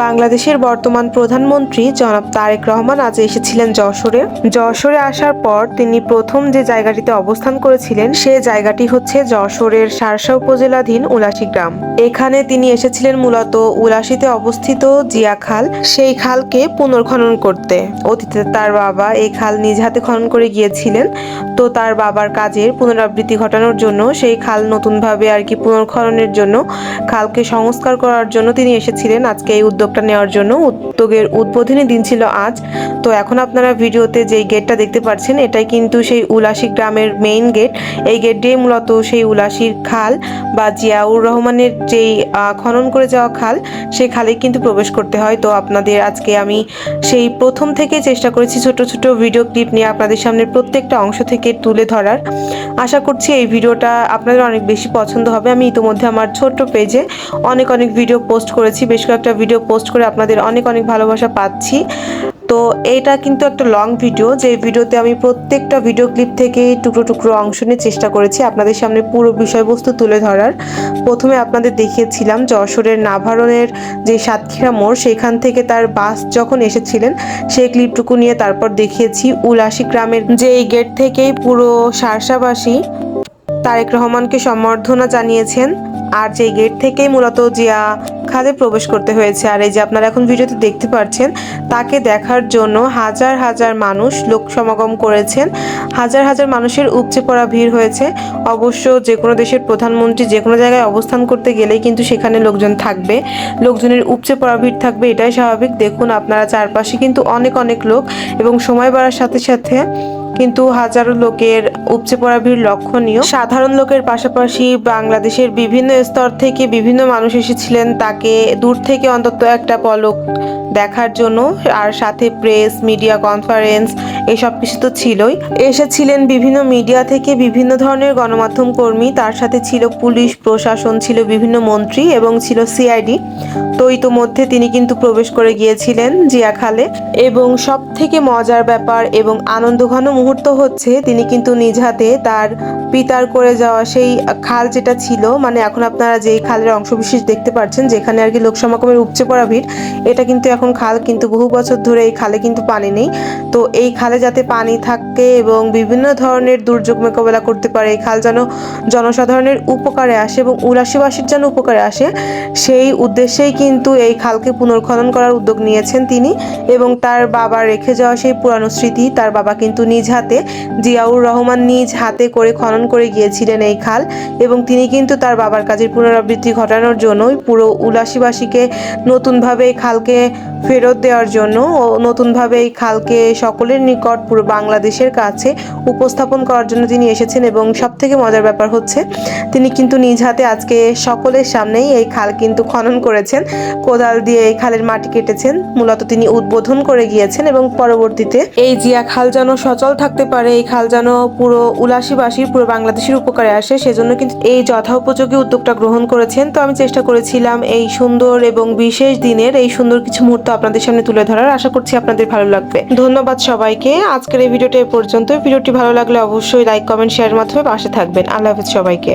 বাংলাদেশের বর্তমান প্রধানমন্ত্রী জনাব তারেক রহমান আজ এসেছিলেন যশোরে আসার পর তিনি প্রথম যে জায়গাটিতে অবস্থান করেছিলেন সে জায়গাটি হচ্ছে যশোরের শার্শা উপজেলাধীন উলাশী গ্রাম। এখানে তিনি এসেছিলেন মূলত উলাশীতে অবস্থিত জিয়া খাল, সেই খালকে পুনর্খনন করতে। অতীতে তার বাবা এই খাল নিজ হাতে খনন করে গিয়েছিলেন, তো তার বাবার কাজের পুনরাবৃত্তি ঘটানোর জন্য সেই খাল নতুনভাবে পুনর্খননের জন্য খালকে সংস্কার করার জন্য তিনি এসেছিলেন আজকে এই উদ্যোগটা নেওয়ার জন্য। উদ্যোগের উদ্বোধনী দিন ছিল আজ। তো এখন আপনারা ভিডিওতে যেই গেটটা দেখতে পাচ্ছেন এটাই কিন্তু সেই উলাশী গ্রামের মেইন গেট। এই গেট দিয়ে মূলত সেই উলাশীর খাল বা জিয়াউর রহমানের যেই খনন করে যাওয়া খাল, সেই খালে কিন্তু প্রবেশ করতে হয়। তো আপনাদের আজকে আমি সেই প্রথম থেকে চেষ্টা করেছি ছোট ছোট ভিডিও ক্লিপ নিয়ে আপনাদের সামনে প্রত্যেকটা অংশ থেকে তুলে ধরার। আশা করছি এই ভিডিওটা আপনাদের অনেক বেশি পছন্দ হবে। আমি ইতিমধ্যে আমার ছোট্ট পেজে অনেক ভিডিও পোস্ট করেছি, বেশ কয়েকটা ভিডিও পোস্ট করে আপনাদের অনেক ভালোবাসা পাচ্ছি। তো এটা কিন্তু একটা লং ভিডিও, যে ভিডিওতে আমি প্রত্যেকটা ভিডিও ক্লিপ থেকে টুকরো অংশ নিয়ে চেষ্টা করেছি আপনাদের সামনে পুরো বিষয়বস্তু তুলে ধরার। প্রথমে আপনাদের দেখিয়েছিলাম যশোরের নাভারণের যে সাতক্ষীরা মোড়, সেখান থেকে তার বাস যখন এসেছিলেন সেই ক্লিপটুকু নিয়ে তারপর দেখিয়েছি উলাশী গ্রামের যে এই গেট থেকেই পুরো শার্শাবাসী তারেক রহমানকে সম্বর্ধনা জানিয়েছেন, আর যে গেট থেকেই মূলত জিয়া খালে প্রবেশ করতে হয়েছে। আর এই যে আপনারা এখন ভিডিওতে দেখতে পাচ্ছেন, তাকে দেখার জন্য হাজার মানুষ লোক সমাগম করেছেন, হাজার মানুষের উপচে পড়া ভিড় হয়েছে। অবশ্য যে কোনো দেশের প্রধানমন্ত্রী যে কোনো জায়গায় অবস্থান করতে গেলেই কিন্তু সেখানে লোকজন থাকবে, লোকজনের উপচে পড়া ভিড় থাকবে, এটাই স্বাভাবিক। দেখুন আপনারা চারপাশে কিন্তু অনেক লোক, এবং সময় বাড়ার সাথে সাথে কিন্তু হাজারো লোকের উপচে পড়া ভিড় লক্ষণীয়। সাধারণ লোকের পাশাপাশি বাংলাদেশের বিভিন্ন স্তর থেকে বিভিন্ন মানুষ এসেছিলেন তাকে দূর থেকে অন্তত একটা পলক দেখার জন্য। আর সাথে প্রেস, মিডিয়া কনফারেন্স এসব কিছু তো ছিলই। এসেছিলেন বিভিন্ন মিডিয়া থেকে বিভিন্ন ধরনের গণমাধ্যম কর্মী, তার সাথে ছিল পুলিশ প্রশাসন, ছিল বিভিন্ন মন্ত্রী এবং ছিল সিআইডি। তো ইতোমধ্যে তিনি কিন্তু প্রবেশ করে গিয়েছিলেন জিয়া খালে, এবং সব থেকে মজার ব্যাপার এবং আনন্দঘন মুহূর্ত হচ্ছে তিনি কিন্তু নিজ হাতে তার পিতার করে যাওয়া সেই খাল যেটা ছিল, মানে এখন আপনারা যেই খালের অংশবিশেষ দেখতে পাচ্ছেন যেখানে লোক সমাগমের উপচে পড়া ভিড়, এটা কিন্তু এখন খাল, কিন্তু বহু বছর ধরে এই খালে কিন্তু পানি নেই। তো এই খালে যাতে পানি থাকে এবং বিভিন্ন ধরনের দুর্যোগ মোকাবেলা করতে পারে, এই খাল যেন জনসাধারণের উপকারে আসে এবং উলাশীবাসীর যেন উপকারে আসে, সেই উদ্দেশ্যেই কিন্তু এই খালকে পুনর্খনন করার উদ্যোগ নিয়েছেন তিনি। এবং তার বাবা রেখে যাওয়া সেই পুরানো স্মৃতি, তার বাবা কিন্তু নিজ হাতে, জিয়াউর রহমান নিজ হাতে করে খনন করে গিয়েছিলেন এই খাল, এবং তিনি কিন্তু তার বাবার কাজের পুনরাবৃত্তি ঘটানোর জন্যই পুরো উলাশীবাসীকে নতুনভাবে এই খালকে ফেরত দেওয়ার জন্য ও নতুনভাবে এই খালকে সকলের নিকট পুরো বাংলাদেশের কাছে উপস্থাপন করার জন্য তিনি এসেছেন। এবং সব থেকে মজার ব্যাপার হচ্ছে তিনি কিন্তু নিজ হাতে আজকে সকলের সামনেই এই খাল কিন্তু খনন করেছেন, কোদাল দিয়ে এই খালের মাটি কেটেছেন, মূলত তিনি উদ্বোধন করে গিয়েছেন। এবং পরবর্তীতে এই জিয়া খাল যেন সচল থাকতে পারে, এই খাল যেন পুরো উলাশীবাসীর পুরো বাংলাদেশের উপকারে আসে, সেজন্য কিন্তু এই যথাউপযোগী উদ্যোগটা গ্রহণ করেছেন। তো আমি চেষ্টা করেছিলাম এই সুন্দর এবং বিশেষ দিনের এই সুন্দর কিছু মুহূর্ত আপনাদের সামনে তুলে ধরার। আশা করছি আপনাদের ভালো লাগবে। ধন্যবাদ সবাইকে। আজকের এই ভিডিওটা এ পর্যন্ত। ভিডিওটি ভালো লাগলে অবশ্যই লাইক, কমেন্ট, শেয়ারের মাধ্যমে পাশে থাকবেন। আল্লাহ হাফেজ সবাইকে।